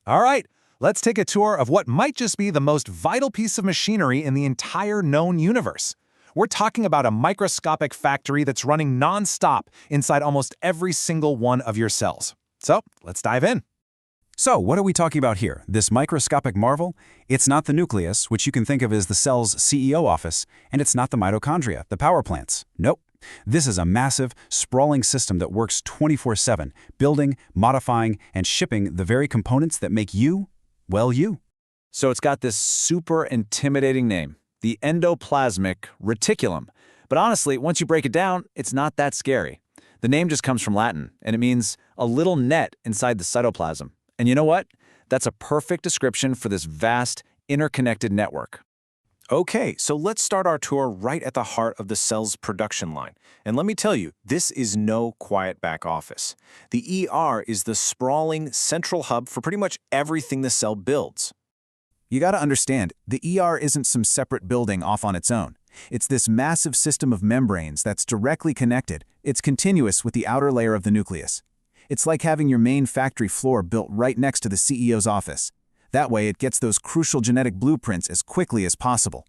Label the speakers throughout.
Speaker 1: All right, let's take a tour of what might just be the most vital piece of machinery in the entire known universe. We're talking about a microscopic factory that's running non-stop inside almost every single one of your cells. So, let's dive in.
Speaker 2: So, what are we talking about here? This microscopic marvel? It's not the nucleus, which you can think of as the cell's CEO office, and it's not the mitochondria, the power plants. Nope. This is a massive, sprawling system that works 24/7, building, modifying, and shipping the very components that make you, well, you.
Speaker 1: So it's got this super intimidating name, the Endoplasmic Reticulum. But honestly, once you break it down, it's not that scary. The name just comes from Latin, and it means a little net inside the cytoplasm. And you know what? That's a perfect description for this vast, interconnected network.
Speaker 3: Okay, so let's start our tour right at the heart of the cell's production line. And let me tell you, this is no quiet back office. The ER is the sprawling central hub for pretty much everything the cell builds.
Speaker 2: You gotta understand, the ER isn't some separate building off on its own. It's this massive system of membranes that's directly connected. It's continuous with the outer layer of the nucleus. It's like having your main factory floor built right next to the CEO's office. That way, it gets those crucial genetic blueprints as quickly as possible.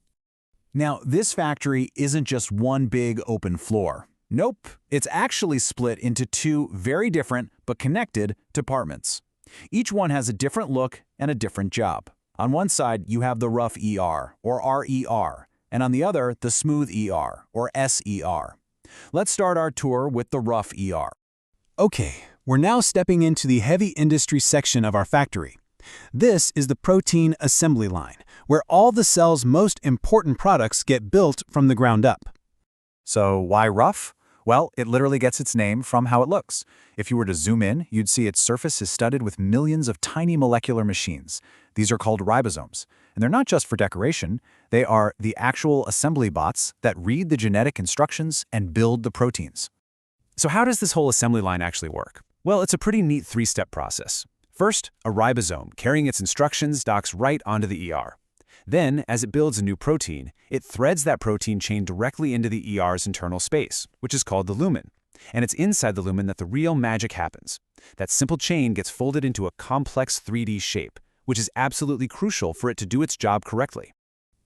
Speaker 1: Now, this factory isn't just one big open floor. Nope, it's actually split into two very different but connected departments. Each one has a different look and a different job. On one side, you have the rough ER, or RER, and on the other, the smooth ER, or SER. Let's start our tour with the rough ER.
Speaker 2: Okay, we're now stepping into the heavy industry section of our factory. This is the protein assembly line, where all the cell's most important products get built from the ground up.
Speaker 1: So why rough? Well, it literally gets its name from how it looks. If you were to zoom in, you'd see its surface is studded with millions of tiny molecular machines. These are called ribosomes. And they're not just for decoration, they are the actual assembly bots that read the genetic instructions and build the proteins. So how does this whole assembly line actually work? Well, it's a pretty neat three-step process. First, a ribosome carrying its instructions docks right onto the ER. Then, as it builds a new protein, it threads that protein chain directly into the ER's internal space, which is called the lumen. And it's inside the lumen that the real magic happens. That simple chain gets folded into a complex 3D shape, which is absolutely crucial for it to do its job correctly.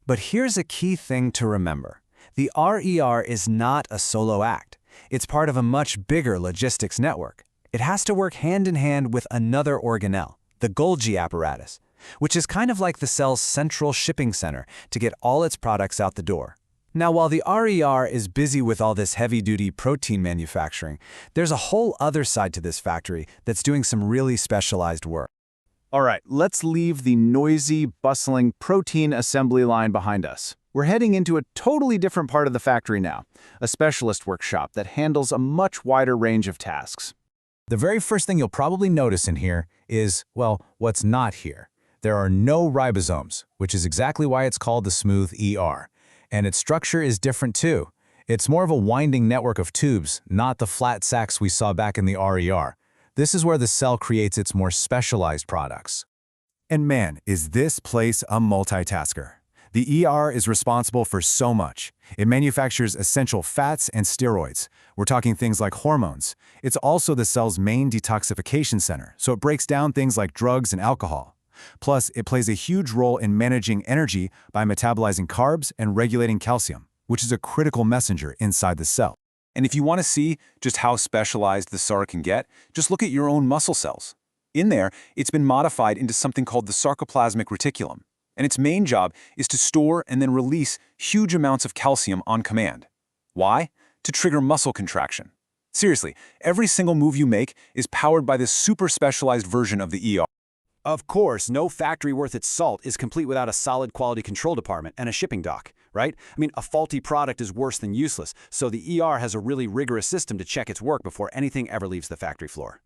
Speaker 1: But here's a key thing to remember. The RER is not a solo act. It's part of a much bigger logistics network. It has to work hand in hand with another organelle, the Golgi apparatus, which is kind of like the cell's central shipping center to get all its products out the door. Now, while the RER is busy with all this heavy-duty protein manufacturing, there's a whole other side to this factory that's doing some really specialized work. All right, let's leave the noisy, bustling protein assembly line behind us. We're heading into a totally different part of the factory now, a specialist workshop that handles a much wider range of tasks. The very first thing you'll probably notice in here is, well, what's not here. There are no ribosomes, which is exactly why it's called the smooth ER. And its structure is different too. It's more of a winding network of tubes, not the flat sacs we saw back in the RER. This is where the cell creates its more specialized products. And man, is this place a multitasker. The ER is responsible for so much. It manufactures essential fats and steroids. We're talking things like hormones. It's also the cell's main detoxification center, so it breaks down things like drugs and alcohol. Plus, it plays a huge role in managing energy by metabolizing carbs and regulating calcium, which is a critical messenger inside the cell. And if you want to see just how specialized the SAR can get, just look at your own muscle cells. In there, it's been modified into something called the sarcoplasmic reticulum. And its main job is to store and then release huge amounts of calcium on command. Why? To trigger muscle contraction. Seriously, every single move you make is powered by this super specialized version of the ER.
Speaker 2: Of course, no factory worth its salt is complete without a solid quality control department and a shipping dock, right? I mean, a faulty product is worse than useless, so the ER has a really rigorous system to check its work before anything ever leaves the factory floor.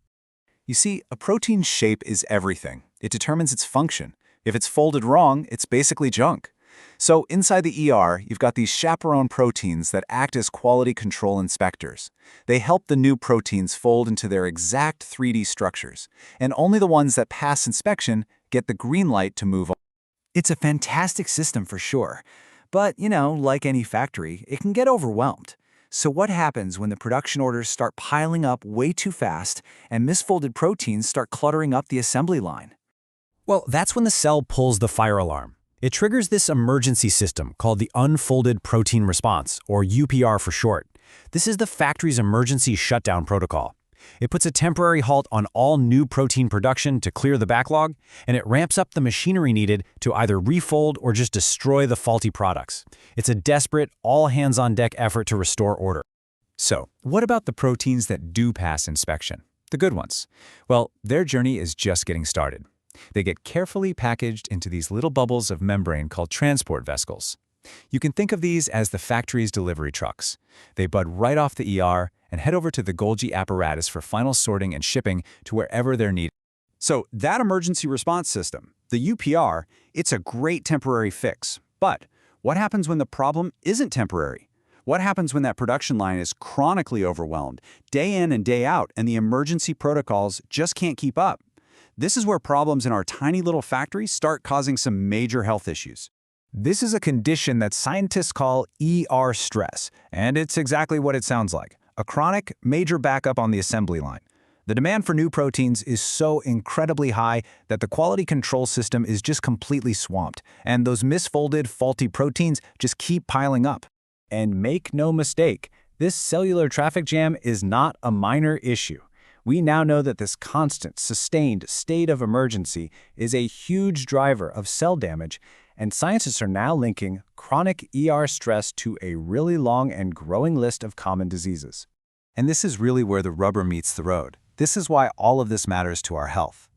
Speaker 1: You see, a protein's shape is everything. It determines its function. If it's folded wrong, it's basically junk. So inside the ER, you've got these chaperone proteins that act as quality control inspectors. They help the new proteins fold into their exact 3D structures, and only the ones that pass inspection get the green light to move on. It's a fantastic system for sure, but, like any factory, it can get overwhelmed. So what happens when the production orders start piling up way too fast and misfolded proteins start cluttering up the assembly line?
Speaker 4: Well, that's when the cell pulls the fire alarm. It triggers this emergency system called the Unfolded Protein Response, or UPR for short. This is the factory's emergency shutdown protocol. It puts a temporary halt on all new protein production to clear the backlog, and it ramps up the machinery needed to either refold or just destroy the faulty products. It's a desperate, all-hands-on-deck effort to restore order.
Speaker 1: So, what about the proteins that do pass inspection? The good ones? Well, their journey is just getting started. They get carefully packaged into these little bubbles of membrane called transport vesicles. You can think of these as the factory's delivery trucks. They bud right off the ER and head over to the Golgi apparatus for final sorting and shipping to wherever they're needed. So that emergency response system, the UPR, it's a great temporary fix. But what happens when the problem isn't temporary? What happens when that production line is chronically overwhelmed, day in and day out, and the emergency protocols just can't keep up? This is where problems in our tiny little factories start causing some major health issues. This is a condition that scientists call ER stress, and it's exactly what it sounds like, a chronic, major backup on the assembly line. The demand for new proteins is so incredibly high that the quality control system is just completely swamped, and those misfolded, faulty proteins just keep piling up. And make no mistake, this cellular traffic jam is not a minor issue. We now know that this constant, sustained state of emergency is a huge driver of cell damage, and scientists are now linking chronic ER stress to a really long and growing list of common diseases.
Speaker 2: And this is really where the rubber meets the road. This is why all of this matters to our health.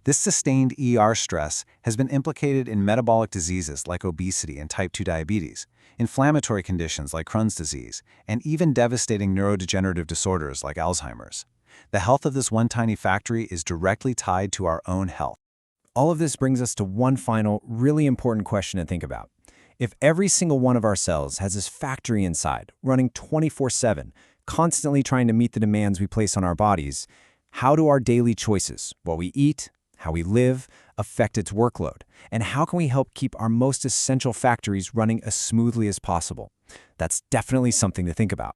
Speaker 2: This sustained ER stress has been implicated in metabolic diseases like obesity and type 2 diabetes, inflammatory conditions like Crohn's disease, and even devastating neurodegenerative disorders like Alzheimer's. The health of this one tiny factory is directly tied to our own health.
Speaker 4: All of this brings us to one final, really important question to think about. If every single one of our cells has this factory inside, running 24/7, constantly trying to meet the demands we place on our bodies, how do our daily choices, what we eat, how we live, affect its workload? And how can we help keep our most essential factories running as smoothly as possible? That's definitely something to think about.